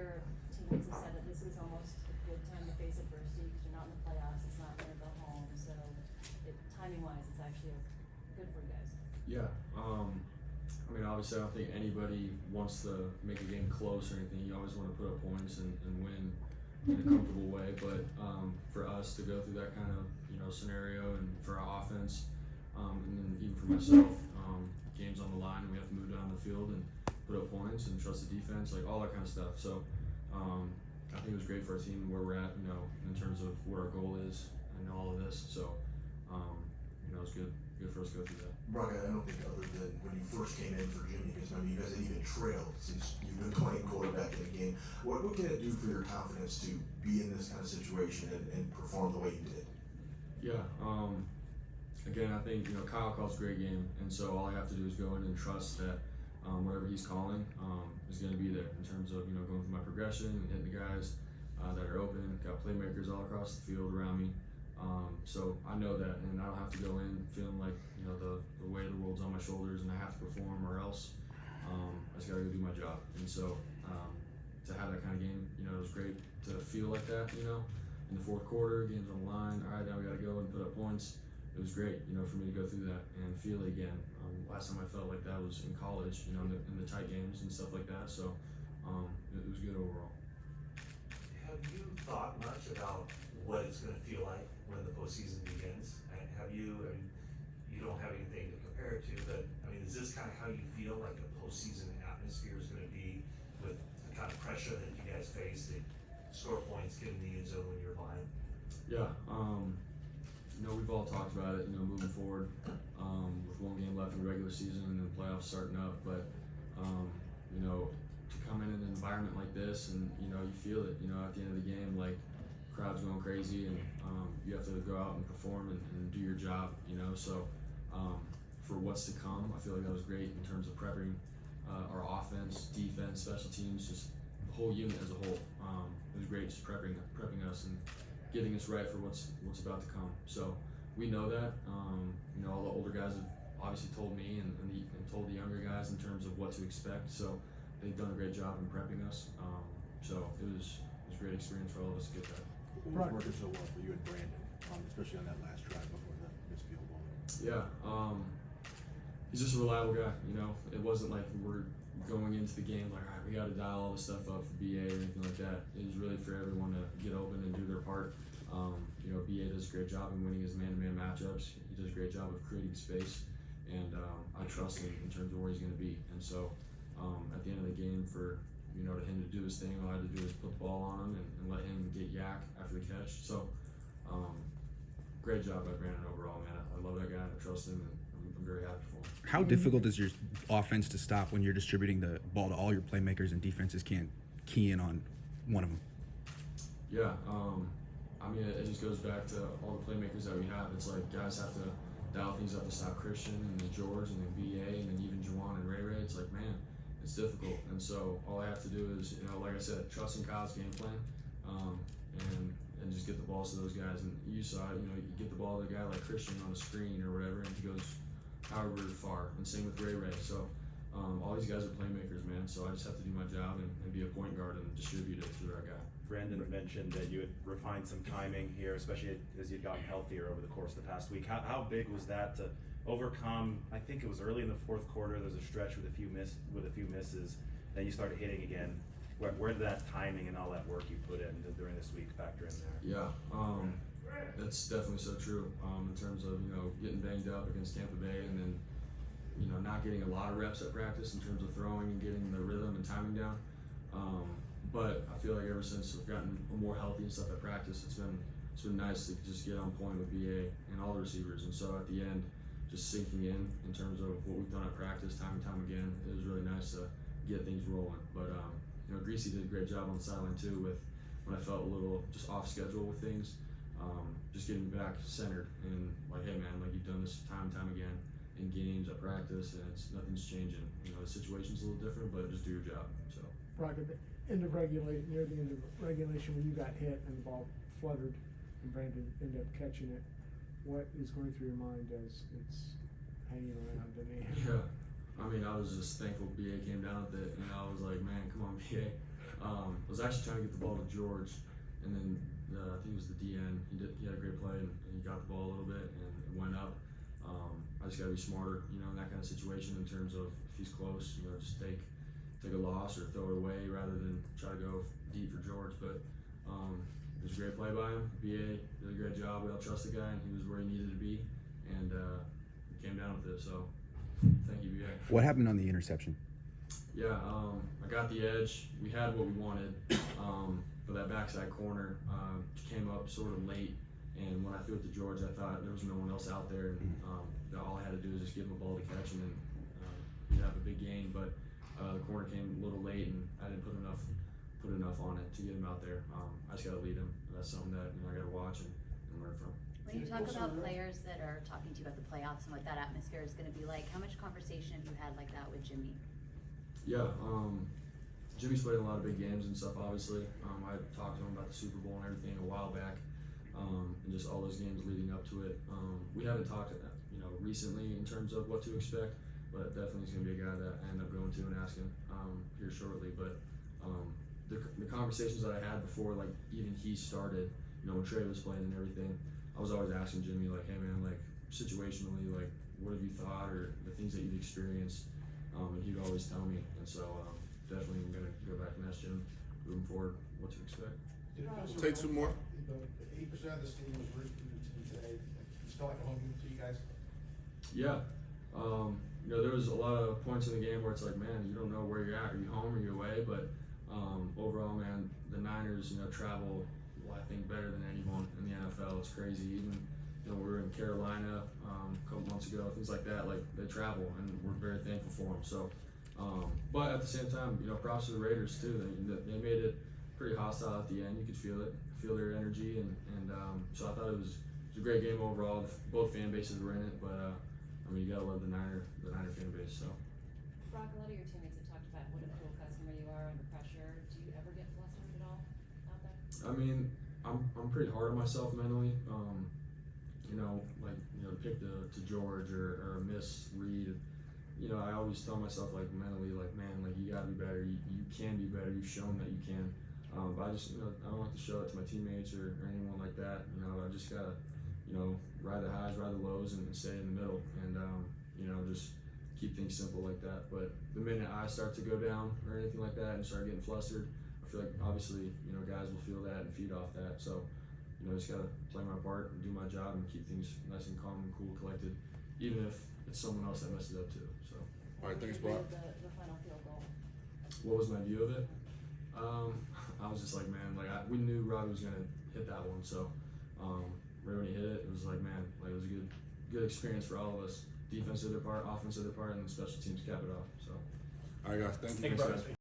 other teams have said that this is almost a good time to face adversity because you're not in the playoffs. It's not going to go home. So, timing-wise, it's actually good for you guys. Yeah. I mean, obviously, I don't think anybody wants to make a game close or anything. You always want to put up points and win in a comfortable way. But for us to go through that kind of scenario, and for our offense, and then even for myself, games on the line, we have to move down the field and put up points and trust the defense, like all that kind of stuff. So I think it was great for our team where we're at, in terms of what our goal is and all of this. So it's good for us to go through that. Brock, I don't think other than when you first came in for Jimmy, because you guys had even trailed since you've been playing quarterback in the game. What can it do for your confidence to be in this kind of situation and perform the way you did? Yeah. Again, I think Kyle calls a great game, and so all I have to do is go in and trust that whatever he's calling is going to be there in terms of going through my progression and hitting the guys that are open. Got playmakers all across the field around me. So I know that, and I don't have to go in feeling like the weight of the world's on my shoulders and I have to perform, or else I just gotta go do my job. And so to have that kind of game, it was great to feel like that. In the fourth quarter, game's on the line. All right, now we gotta go and put up points. It was great, for me to go through that and feel it again. Last time I felt like that was in college, in the tight games and stuff like that. So it was good overall. Have you thought much about what it's going to feel like when the postseason begins? You don't have anything to compare it to, but is this kind of how you feel like the postseason atmosphere is going to be with the kind of pressure that you guys face to score points, get in the end zone when you're behind? Yeah, we've all talked about it, moving forward, with one game left in the regular season and then playoffs starting up, but, to come in an environment like this and, you feel it, at the end of the game, like, crowd's going crazy and you have to go out and perform and do your job, so for what's to come, I feel like that was great in terms of prepping our offense, defense, special teams, just the whole unit as a whole. It was great just prepping us and getting us right for what's about to come. So we know that. All the older guys have obviously told me and told the younger guys in terms of what to expect. So they've done a great job in prepping us. So it was a great experience for all of us to get that. What was working so well for you and Brandon, especially on that last drive before the missed field goal? Yeah, he's just a reliable guy. It wasn't like we were going into the game like, all right, we got to dial all this stuff up for BA or anything like that. It was really for everyone to get open and do their part. BA does a great job in winning his man-to-man matchups. He does a great job of creating space, and I trust him in terms of where he's going to be. And so, at the end of the game, for to him to do his thing, all I had to do is put the ball on him and let him get yak after the catch. So, great job by Brandon overall, man. I love that guy and I trust him, and I'm very happy for him. How difficult is your offense to stop when you're distributing the ball to all your playmakers and defenses can't key in on one of them? Yeah, it just goes back to all the playmakers that we have. It's like guys have to dial things up to stop Christian and then George and then BA and then even Juwan and Ray. It's like, man, it's difficult. And so all I have to do is, like I said, trust in Kyle's game plan, and just get the balls to those guys. And you saw, you get the ball to a guy like Christian on the screen or whatever, and he goes however far. And same with Ray. So all these guys are playmakers, man. So I just have to do my job and be a point guard and distribute it to our guy. Brandon mentioned that you had refined some timing here, especially as you'd gotten healthier over the course of the past week. How big was that to overcome? I think it was early in the fourth quarter. There's a stretch with a few misses. Then you started hitting again. Where did that timing and all that work you put in during this week factor in there? Yeah, that's definitely so true. In terms of getting banged up against Tampa Bay, and then not getting a lot of reps at practice in terms of throwing and getting the rhythm and timing down. But I feel like ever since I've gotten more healthy and stuff at practice, it's been nice to just get on point with BA and all the receivers. And so at the end, just sinking in terms of what we've done at practice time and time again, it was really nice to get things rolling. But Greasy did a great job on the sideline too, with when I felt a little just off schedule with things, just getting back centered and like, hey man, like you've done this time and time again in games at practice, and nothing's changing. The situation's a little different, but just do your job. So. Brock, near the end of regulation, when you got hit and the ball fluttered and Brandon ended up catching it, what is going through your mind as it's hanging around in the air? Yeah, I was just thankful BA came down with it, and I was like, man, come on BA. was actually trying to get the ball to George, and then I think it was the DN. He had a great play, and he got the ball a little bit, and it went up. I just gotta be smarter, you know, in that kind of situation in terms of if he's close, you know, just take a loss or throw it away rather than try to go deep for George. But it was a great play by him. BA did a great job. We all trust the guy, and he was where he needed to be, and he came down with it. So thank you, BA. What happened on the interception? Yeah, I got the edge. We had what we wanted for that backside corner. Came up sort of late, and when I threw it to George, I thought there was no one else out there, and all I had to do was just give him a ball to catch, and then he'd have a big gain. But the corner came a little late, and I didn't put enough on it to get him out there. I just got to lead him. That's something that I got to watch and learn from. When you talk about players that are talking to you about the playoffs and what that atmosphere is going to be like, how much conversation have you had like that with Jimmy? Yeah, Jimmy's played in a lot of big games and stuff, obviously. I talked to him about the Super Bowl and everything a while back, and just all those games leading up to it. We haven't talked, recently in terms of what to expect, but definitely he's going to be a guy that I end up going to and asking here shortly. But the conversations that I had before, like even he started, when Trey was playing and everything, I was always asking Jimmy, like, hey man, like situationally, like what have you thought or the things that you've experienced, and he'd always tell me. And so definitely I'm going to go back and ask Jim moving forward what to expect. Take some more. The 80% of this team was rooting for the team today. It's felt like a home game to you guys. Yeah, there was a lot of points in the game where it's like, man, you don't know where you're at. Are you home or you're away? But overall, man, the Niners, travel, I think, better than anyone in the NFL. It's crazy. Even, we were in Carolina a couple months ago, things like that. Like, they travel, and we're very thankful for them. So, but at the same time, props to the Raiders too. They made it pretty hostile at the end. You could feel their energy, and so I thought it was a great game overall. Both fan bases were in it, but you gotta love the Niner fan base. So. Brock, a lot of your teammates have talked about what a cool customer you are under pressure. Do you ever get flustered at all out there? I'm pretty hard on myself mentally. Pick to George or a miss read. I always tell myself, like, mentally, like, man, like, you gotta be better. You can be better. You've shown that you can. But I just, I don't like to show it to my teammates or anyone like that. I just gotta, ride the highs, ride the lows, and stay in the middle, and just keep things simple like that. But the minute I start to go down or anything like that and start getting flustered, I feel like obviously, guys will feel that and feed off that. So, just gotta play my part and do my job and keep things nice and calm and cool, collected, even if it's someone else that messes up too. So. All right, thanks, Brock. The final field goal. What was my view of it? I was just like, man, like we knew Robbie was gonna hit that one, so right when he hit it, it was like, man, like it was a good experience for all of us. Defense did their part, offense did their part, and the special teams capped it off. So. All right, guys, thank you. Thanks, guys.